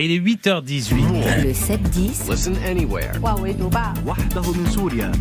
Il est 8h18. Le 7-10 Listen anywhere. وحده من سوريا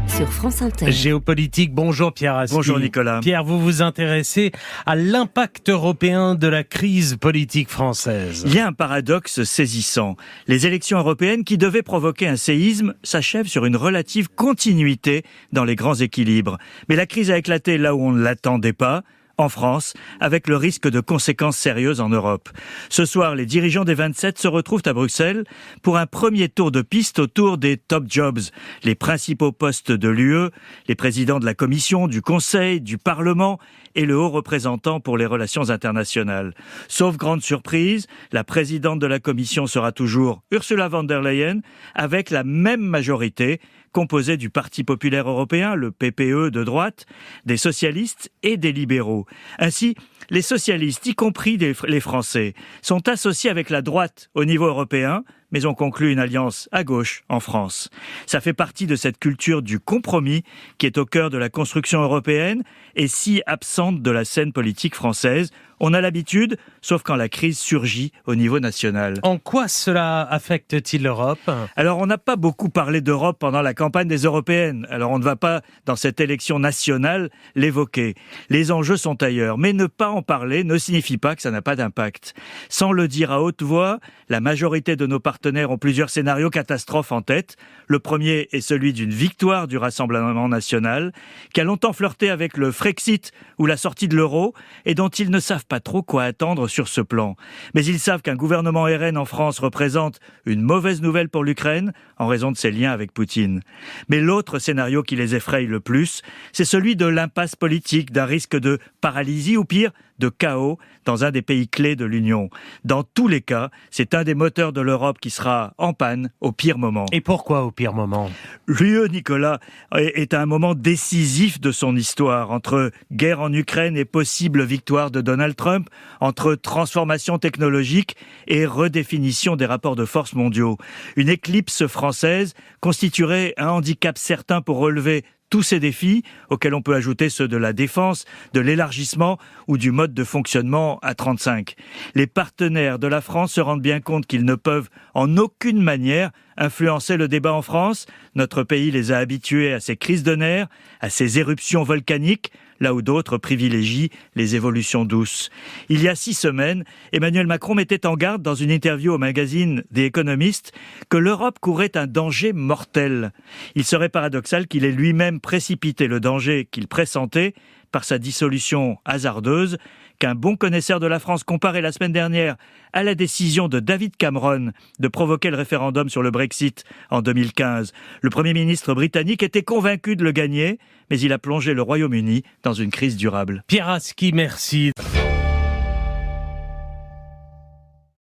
sur France Inter. Géopolitique, bonjour Pierre Aski. Bonjour Nicolas. Pierre, vous vous intéressez à l'impact européen de la crise politique française. Il y a un paradoxe saisissant. Les élections européennes qui devaient provoquer un séisme s'achèvent sur une relative continuité dans les grands équilibres. Mais la crise a éclaté là où on ne l'attendait pas, en France, avec le risque de conséquences sérieuses en Europe. Ce soir, les dirigeants des 27 se retrouvent à Bruxelles pour un premier tour de piste autour des top jobs, les principaux postes de l'UE, les présidents de la Commission, du Conseil, du Parlement et le haut représentant pour les relations internationales. Sauf grande surprise, la présidente de la Commission sera toujours Ursula von der Leyen, avec la même majorité composée du Parti populaire européen, le PPE de droite, des socialistes et des libéraux. Ainsi, les socialistes, y compris les Français, sont associés avec la droite au niveau européen, mais ont conclu une alliance à gauche en France. Ça fait partie de cette culture du compromis qui est au cœur de la construction européenne et si absente de la scène politique française. On a l'habitude, sauf quand la crise surgit au niveau national. En quoi cela affecte-t-il l'Europe ? Alors, on n'a pas beaucoup parlé d'Europe pendant la campagne des européennes. Alors, on ne va pas, dans cette élection nationale, l'évoquer. Les enjeux sont ailleurs. Mais ne pas en parler ne signifie pas que ça n'a pas d'impact. Sans le dire à haute voix, la majorité de nos partenaires ont plusieurs scénarios catastrophes en tête. Le premier est celui d'une victoire du Rassemblement national, qui a longtemps flirté avec le Frexit ou la sortie de l'euro, et dont ils ne savent pas trop quoi attendre sur ce plan. Mais ils savent qu'un gouvernement RN en France représente une mauvaise nouvelle pour l'Ukraine en raison de ses liens avec Poutine. Mais l'autre scénario qui les effraie le plus, c'est celui de l'impasse politique, d'un risque de paralysie ou pire, de chaos dans un des pays clés de l'Union. Dans tous les cas, c'est un des moteurs de l'Europe qui sera en panne au pire moment. Et pourquoi au pire moment ? L'UE, Nicolas, est à un moment décisif de son histoire, entre guerre en Ukraine et possible victoire de Donald Trump, entre transformation technologique et redéfinition des rapports de force mondiaux. Une éclipse française constituerait un handicap certain pour relever tous ces défis, auxquels on peut ajouter ceux de la défense, de l'élargissement ou du mode de fonctionnement à 35. Les partenaires de la France se rendent bien compte qu'ils ne peuvent en aucune manière influencer le débat en France. Notre pays les a habitués à ces crises de nerfs, à ces éruptions volcaniques, là où d'autres privilégient les évolutions douces. Il y a 6 semaines, Emmanuel Macron mettait en garde dans une interview au magazine The Economist que l'Europe courait un danger mortel. Il serait paradoxal qu'il ait lui-même précipité le danger qu'il pressentait par sa dissolution hasardeuse, qu'un bon connaisseur de la France comparait la semaine dernière à la décision de David Cameron de provoquer le référendum sur le Brexit en 2015. Le Premier ministre britannique était convaincu de le gagner, mais il a plongé le Royaume-Uni dans une crise durable. Pierre Aski, merci.